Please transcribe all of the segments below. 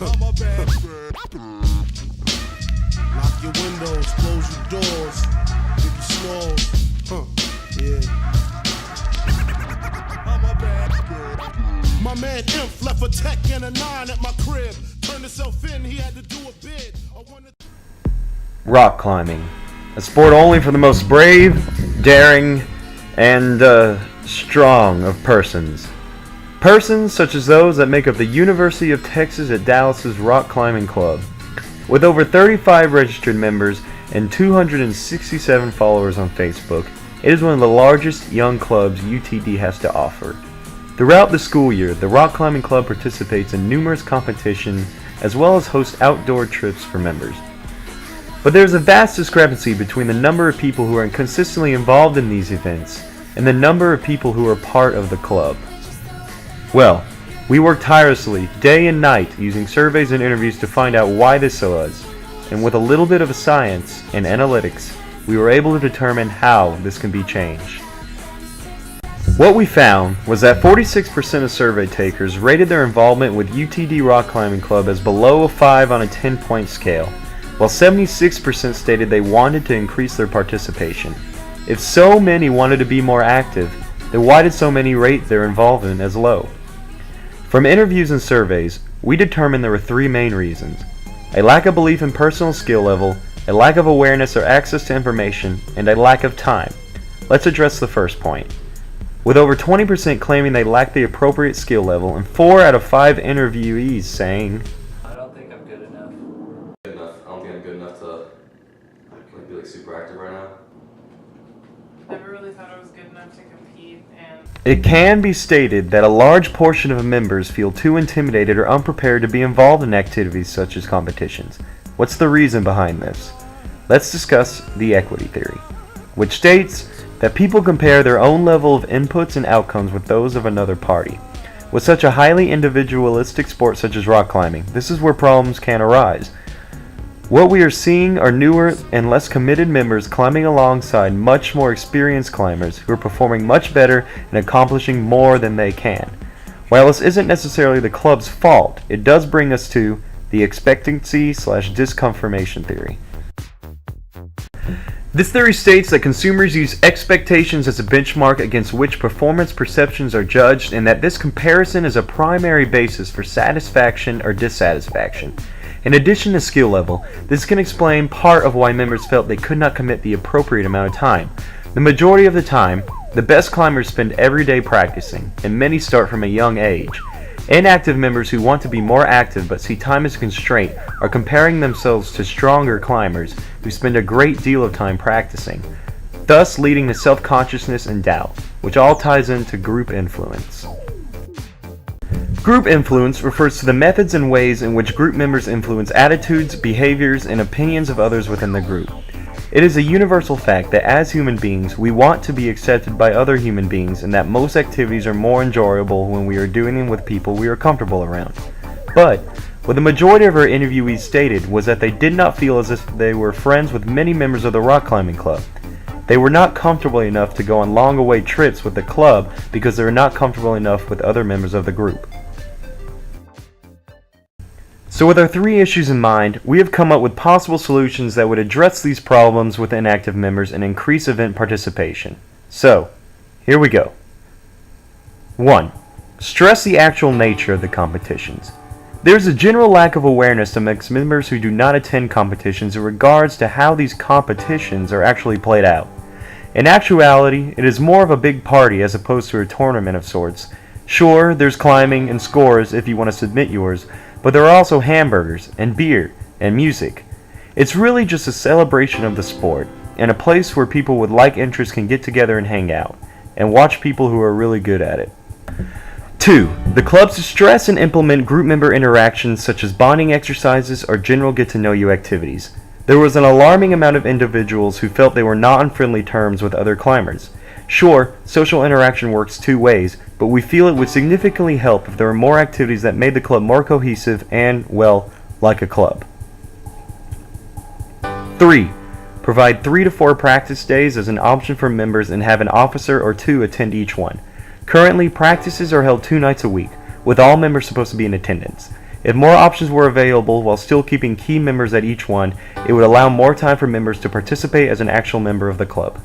Lock your windows, close your doors, Biggie Smalls. Yeah. My man Imp left a tech and a 9 at my crib. Turned himself in, he had to do a bid. Rock climbing, a sport only for the most brave, daring, and strong of persons. Persons such as those that make up the University of Texas at Dallas's Rock Climbing Club. With over 35 registered members and 267 followers on Facebook, it is one of the largest young clubs UTD has to offer. Throughout the school year, the Rock Climbing Club participates in numerous competitions as well as hosts outdoor trips for members. But there is a vast discrepancy between the number of people who are consistently involved in these events and the number of people who are part of the club. Well, we worked tirelessly day and night using surveys and interviews to find out why this was, and with a little bit of science and analytics, we were able to determine how this can be changed. What we found was that 46% of survey takers rated their involvement with UTD Rock Climbing Club as below a 5 on a 10-point scale, while 76% stated they wanted to increase their participation. If so many wanted to be more active, then why did so many rate their involvement as low? From interviews and surveys, we determined there were three main reasons: a lack of belief in personal skill level, a lack of awareness or access to information, and a lack of time. Let's address the first point. With over 20% claiming they lack the appropriate skill level, and 4 out of 5 interviewees saying, I don't think I'm good enough. Good enough. I don't think I'm good enough to be like super active right now. Never really thought I was good enough to compete, and it can be stated that a large portion of members feel too intimidated or unprepared to be involved in activities such as competitions. What's the reason behind this? Let's discuss the equity theory, which states that people compare their own level of inputs and outcomes with those of another party. With such a highly individualistic sport such as rock climbing, this is where problems can arise. What we are seeing are newer and less committed members climbing alongside much more experienced climbers who are performing much better and accomplishing more than they can. While this isn't necessarily the club's fault, it does bring us to the expectancy/disconfirmation theory. This theory states that consumers use expectations as a benchmark against which performance perceptions are judged, and that this comparison is a primary basis for satisfaction or dissatisfaction. In addition to skill level, this can explain part of why members felt they could not commit the appropriate amount of time. The majority of the time, the best climbers spend every day practicing, and many start from a young age. Inactive members who want to be more active but see time as a constraint are comparing themselves to stronger climbers who spend a great deal of time practicing, thus leading to self-consciousness and doubt, which all ties into group influence. Group influence refers to the methods and ways in which group members influence attitudes, behaviors, and opinions of others within the group. It is a universal fact that as human beings, we want to be accepted by other human beings, and that most activities are more enjoyable when we are doing them with people we are comfortable around. But what the majority of our interviewees stated was that they did not feel as if they were friends with many members of the rock climbing club. They were not comfortable enough to go on long away trips with the club because they were not comfortable enough with other members of the group. So with our three issues in mind, we have come up with possible solutions that would address these problems with inactive members and increase event participation. So, here we go. 1. Stress the actual nature of the competitions. There is a general lack of awareness amongst members who do not attend competitions in regards to how these competitions are actually played out. In actuality, it is more of a big party as opposed to a tournament of sorts. Sure, there's climbing and scores if you want to submit yours, but there are also hamburgers and beer and music. It's really just a celebration of the sport and a place where people with like interests can get together and hang out and watch people who are really good at it. 2. The clubs to stress and implement group member interactions such as bonding exercises or general get-to-know-you activities. There was an alarming amount of individuals who felt they were not on friendly terms with other climbers. Sure, social interaction works two ways, but we feel it would significantly help if there were more activities that made the club more cohesive and, well, like a club. 3. Provide 3 to 4 practice days as an option for members and have an officer or 2 attend each one. Currently, practices are held 2 nights a week, with all members supposed to be in attendance. If more options were available while still keeping key members at each one, it would allow more time for members to participate as an actual member of the club.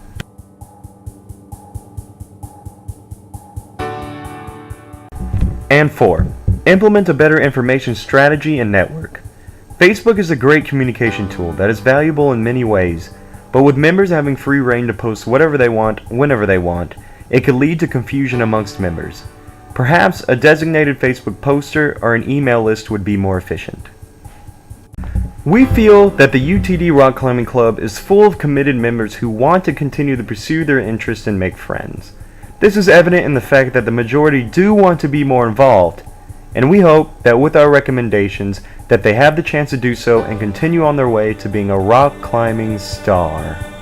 And 4. Implement a better information strategy and network. Facebook is a great communication tool that is valuable in many ways, but with members having free reign to post whatever they want, whenever they want, it could lead to confusion amongst members. Perhaps a designated Facebook poster or an email list would be more efficient. We feel that the UTD Rock Climbing Club is full of committed members who want to continue to pursue their interests and make friends. This is evident in the fact that the majority do want to be more involved, and we hope that with our recommendations that they have the chance to do so and continue on their way to being a rock climbing star.